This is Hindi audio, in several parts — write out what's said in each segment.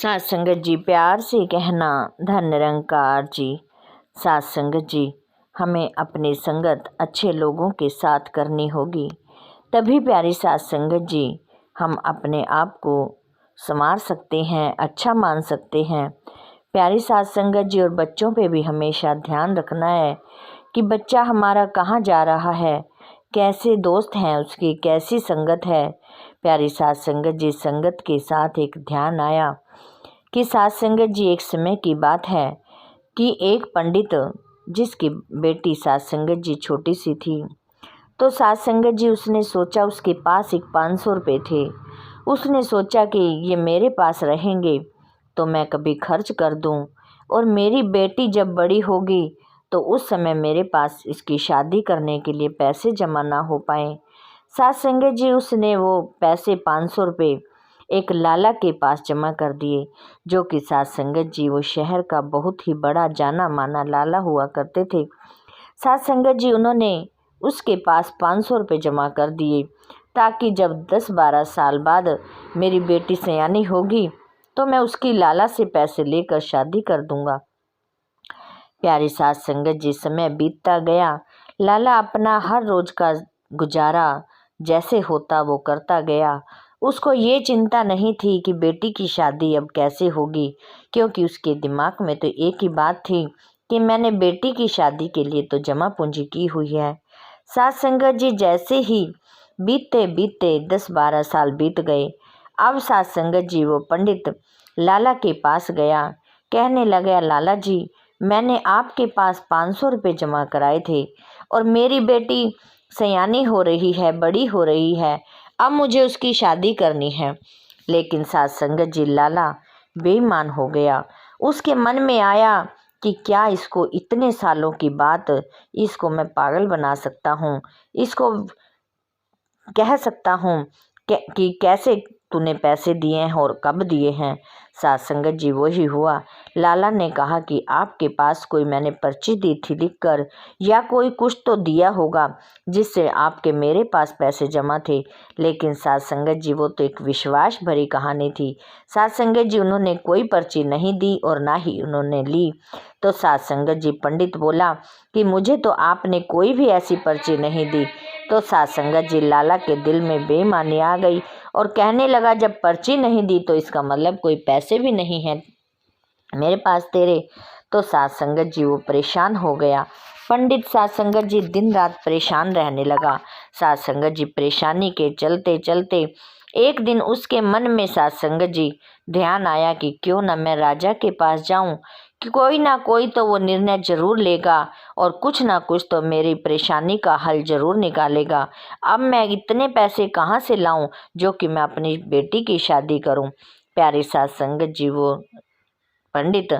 सात संगत जी प्यार से कहना धन निरंकार जी। सात संगत जी हमें अपनी संगत अच्छे लोगों के साथ करनी होगी, तभी प्यारी सात संगत जी हम अपने आप को संवार सकते हैं, अच्छा मान सकते हैं। प्यारी सात संगत जी और बच्चों पे भी हमेशा ध्यान रखना है कि बच्चा हमारा कहाँ जा रहा है, कैसे दोस्त हैं उसकी, कैसी संगत है। प्यारी सात संगत जी संगत के साथ एक ध्यान आया कि सात संगत जी एक समय की बात है कि एक पंडित जिसकी बेटी सात संगत जी छोटी सी थी, तो सात संगत जी उसने सोचा, उसके पास एक 500 रुपये थे। उसने सोचा कि ये मेरे पास रहेंगे तो मैं कभी खर्च कर दूं, और मेरी बेटी जब बड़ी होगी तो उस समय मेरे पास इसकी शादी करने के लिए पैसे जमा ना हो पाए। सात संगत जी उसने वो पैसे 500 रुपये एक लाला के पास जमा कर दिए, जो कि सात संगत जी वो शहर का बहुत ही बड़ा जाना माना लाला हुआ करते थे। सात संगत जी उन्होंने उसके पास 500 रुपये जमा कर दिए, ताकि जब 10-12 साल बाद मेरी बेटी सयानी होगी तो मैं उसकी लाला से पैसे लेकर शादी कर दूंगा। प्यारी सात संगत जी समय बीतता गया, लाला अपना हर रोज का गुजारा जैसे होता वो करता गया। उसको ये चिंता नहीं थी कि बेटी की शादी अब कैसे होगी, क्योंकि उसके दिमाग में तो एक ही बात थी कि मैंने बेटी की शादी के लिए तो जमा पूंजी की हुई है। सात संगत जी जैसे ही बीतते बीतते 10-12 साल बीत गए। अब सात संगत जी वो पंडित लाला के पास गया, कहने लगा, लाला जी मैंने आपके पास 500 रुपये जमा कराए थे और मेरी बेटी सयानी हो रही है, बड़ी हो रही है, अब मुझे उसकी शादी करनी है। लेकिन सात संगत जी लाला बेईमान हो गया। उसके मन में आया कि क्या इसको इतने सालों की बात, इसको मैं पागल बना सकता हूँ, इसको कह सकता हूँ कि कैसे तूने पैसे दिए हैं और कब दिए हैं। सात संगत जी वही हुआ। लाला ने कहा कि आपके पास कोई मैंने पर्ची दी थी लिखकर, या कोई कुछ तो दिया होगा जिससे आपके मेरे पास पैसे जमा थे। लेकिन सात संगत जी वो तो एक विश्वास भरी कहानी थी। सात संगत जी उन्होंने कोई पर्ची नहीं दी और ना ही उन्होंने ली। तो सात संगत जी पंडित बोला कि मुझे तो आपने कोई भी ऐसी पर्ची नहीं दी। तो सात संगत जी लाला के दिल में बेईमानी आ गई और कहने लगा, जब पर्ची नहीं दी तो इसका मतलब कोई पैसे भी नहीं है मेरे पास तेरे। तो सात संगत जी वो परेशान हो गया। पंडित सात संगत जी दिन रात परेशान रहने लगा। सात संगत जी परेशानी के चलते चलते एक दिन उसके मन में सात संगत जी ध्यान आया कि क्यों ना मैं राजा के पास जाऊं, कि कोई ना कोई तो वो निर्णय जरूर लेगा और कुछ ना कुछ तो मेरी परेशानी का हल जरूर निकालेगा। अब मैं इतने पैसे कहाँ से लाऊं जो कि मैं अपनी बेटी की शादी करूं। प्यारी सात संगत जी वो पंडित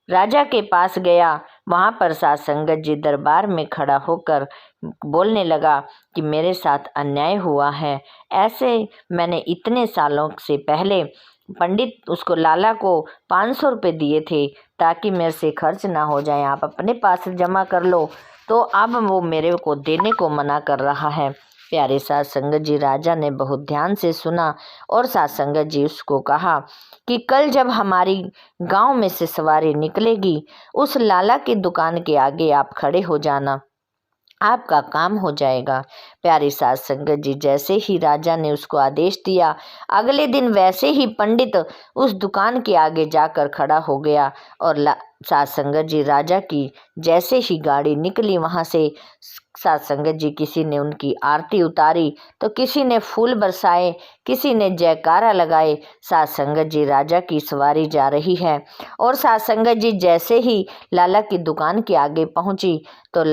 राजा के पास गया। वहां पर सात संगत जी दरबार में खड़ा होकर बोलने लगा कि मेरे साथ अन्याय हुआ है। ऐसे मैंने इतने सालों से पहले पंडित उसको लाला को 500 रुपये दिए थे ताकि मेरे से खर्च ना हो जाए, आप अपने पास जमा कर लो, तो अब वो मेरे को देने को मना कर रहा है। प्यारे सात संगत जी राजा ने बहुत ध्यान से सुना और सात संगत जी उसको कहा कि कल जब हमारी गांव में से सवारी निकलेगी, उस लाला की दुकान के आगे आप खड़े हो जाना, आपका काम हो जाएगा। प्यारी सात संगत जी जैसे ही राजा ने उसको आदेश दिया, अगले दिन वैसे ही पंडित उस दुकान के आगे जाकर खड़ा हो गया। और सात संगत जी राजा की जैसे ही गाड़ी निकली वहां से, सात संगत जी किसी ने उनकी आरती उतारी तो किसी ने फूल बरसाए, किसी ने जयकारा लगाए। सात संगत जी राजा की सवारी जा रही है और सात संगत जी जैसे ही लाला की दुकान के आगे पहुंची तो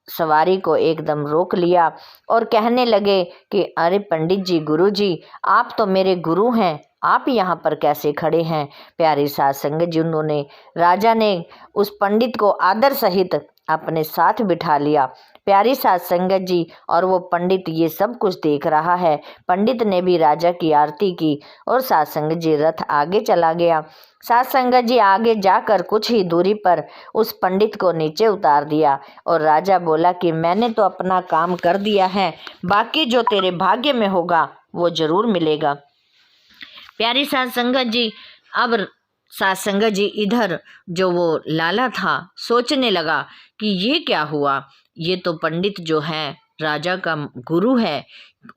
सवारी को एकदम रोक लिया और कहने लगे कि अरे पंडित जी, गुरु जी, आप तो मेरे गुरु हैं, आप यहाँ पर कैसे खड़े हैं। प्यारी सात संगत जी उन्होंने राजा ने उस पंडित को आदर सहित अपने साथ बिठा लिया। प्यारी सात संगत जी और वो पंडित ये सब कुछ देख रहा है। पंडित ने भी राजा की आरती की और सात संगत जी रथ आगे चला गया। सात संगत जी आगे जाकर कुछ ही दूरी पर उस पंडित को नीचे उतार दिया और राजा बोला कि मैंने तो अपना काम कर दिया है, बाकी जो तेरे भाग्य में होगा वो जरूर मिलेगा। प्यारी सात संगत जी अब सात संगत जी इधर जो वो लाला था सोचने लगा कि ये क्या हुआ, ये तो पंडित जो है राजा का गुरु है,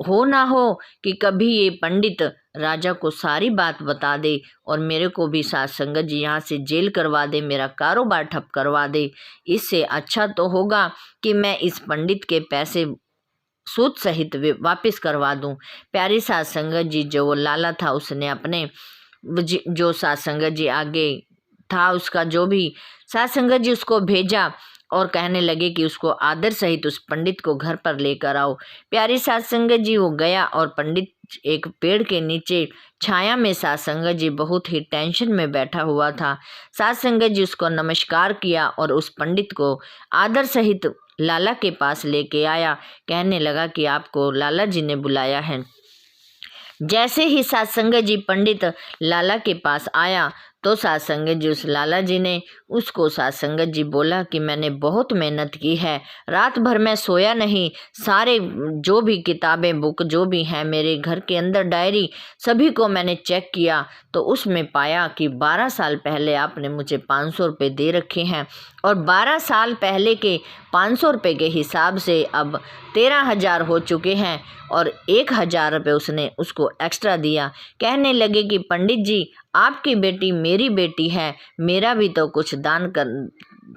हो ना हो कि कभी ये पंडित राजा को सारी बात बता दे और मेरे को भी सात संगत जी यहाँ से जेल करवा दे, मेरा कारोबार ठप करवा दे। इससे अच्छा तो होगा कि मैं इस पंडित के पैसे सूद सहित वापस करवा दूं। प्यारी सात संगत जी जो वो लाला था उसने अपने जो सात संगत जी आगे था उसका जो भी सात संगत जी उसको भेजा और कहने लगे कि उसको आदर सहित उस पंडित को घर पर लेकर आओ। प्यारी सात संगत जी वो गया और पंडित एक पेड़ के नीचे छाया में सात संगत जी बहुत ही टेंशन में बैठा हुआ था। सात संगत जी उसको नमस्कार किया और उस पंडित को आदर सहित लाला के पास लेके आया। कहने लगा कि आपको लाला जी ने बुलाया है। जैसे ही सात संगत जी पंडित लाला के पास आया तो सात संगत जी उस लाला जी ने उसको सात संगत जी बोला कि मैंने बहुत मेहनत की है, रात भर मैं सोया नहीं, सारे जो भी किताबें बुक जो भी हैं मेरे घर के अंदर डायरी सभी को मैंने चेक किया तो उसमें पाया कि 12 साल पहले आपने मुझे 500 रुपये दे रखे हैं और 12 साल पहले के 500 रुपये के हिसाब से अब 13,000 हो चुके हैं और 1,000 रुपये उसने उसको एक्स्ट्रा दिया। कहने लगे कि पंडित जी आपकी बेटी मेरी बेटी है, मेरा भी तो कुछ दान कर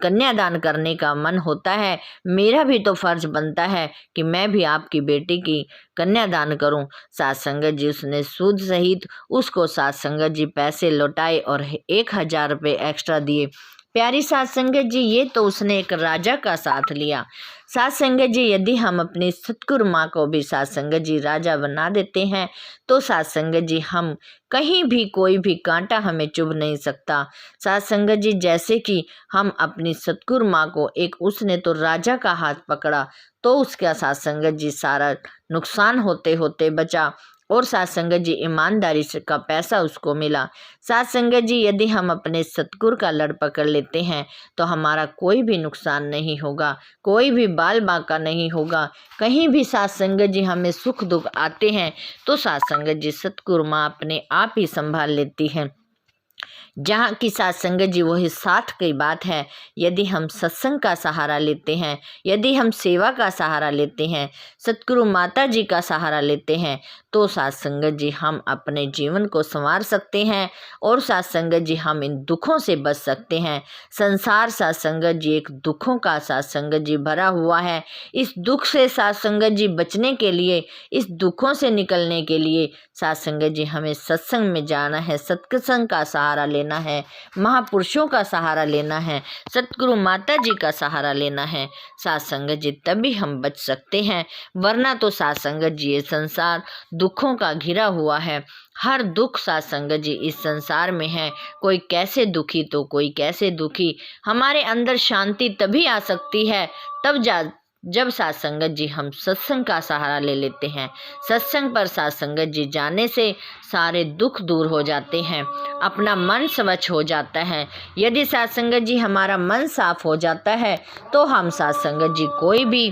कन्यादान करने का मन होता है, मेरा भी तो फर्ज बनता है कि मैं भी आपकी बेटी की कन्यादान करूं। सात संगत जी उसने सूद सहित उसको सात संगत जी पैसे लौटाए और 1,000 रुपये एक्स्ट्रा दिए। प्यारी सात संगत जी ये तो उसने एक राजा का साथ लिया। सात संगत जी यदि हम अपनी सतगुरु माँ को भी सात संगत जी राजा बना देते हैं तो सात संगत जी हम कहीं भी कोई भी कांटा हमें चुभ नहीं सकता। सात संगत जी जैसे कि हम अपनी सतगुरु माँ को एक उसने तो राजा का हाथ पकड़ा तो उसका सात संगत जी सारा नुकसान होते होते बचा और सात संगत जी ईमानदारी से का पैसा उसको मिला। सात संगत जी यदि हम अपने सतगुरु का लड़ पकड़ लेते हैं तो हमारा कोई भी नुकसान नहीं होगा, कोई भी बाल बांका नहीं होगा। कहीं भी सात संगत जी हमें सुख दुख आते हैं तो सात संगत जी सतगुरु माँ अपने आप ही संभाल लेती हैं। जहाँ की सात संगत जी वही साथ की बात है। यदि हम सत्संग का सहारा लेते हैं, यदि हम सेवा का सहारा लेते हैं, सतगुरु माता जी का सहारा लेते हैं तो सात संगत जी हम अपने जीवन को संवार सकते हैं और सात संगत जी हम इन दुखों से बच सकते हैं। संसार सात संगत जी एक दुखों का सात संगत जी भरा हुआ है। इस दुख से सात संगत जी बचने के लिए, इस दुखों से निकलने के लिए सात संगत जी हमें सत्संग में जाना है, सत्संग का सहारा लेना है, महापुरुषों का सहारा लेना है, सतगुरु माता जी का सहारा लेना है। सात संगत जी तभी हम बच सकते हैं, वरना तो सात संगत जी ये संसार दुखों का घिरा हुआ है। हर दुख सात संगत जी इस संसार में है। कोई कैसे दुखी तो कोई कैसे दुखी। हमारे अंदर शांति तभी आ सकती है जब सात संगत जी हम सत्संग का सहारा ले लेते हैं। सत्संग पर सात संगत जी जाने से सारे दुख दूर हो जाते हैं, अपना मन स्वच्छ हो जाता है। यदि सात संगत जी हमारा मन साफ हो जाता है तो हम सात संगत जी कोई भी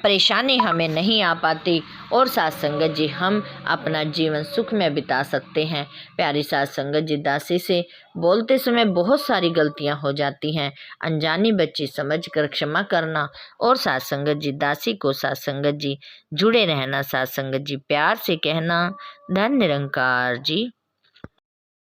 परेशानी हमें नहीं आ पाती और सात संगत जी हम अपना जीवन सुख में बिता सकते हैं। प्यारी सात संगत जी दासी से बोलते समय बहुत सारी गलतियां हो जाती हैं, अनजानी बच्ची समझकर क्षमा करना और सात संगत जी दासी को सात संगत जी जुड़े रहना, सात संगत जी प्यार से कहना। धन निरंकार जी।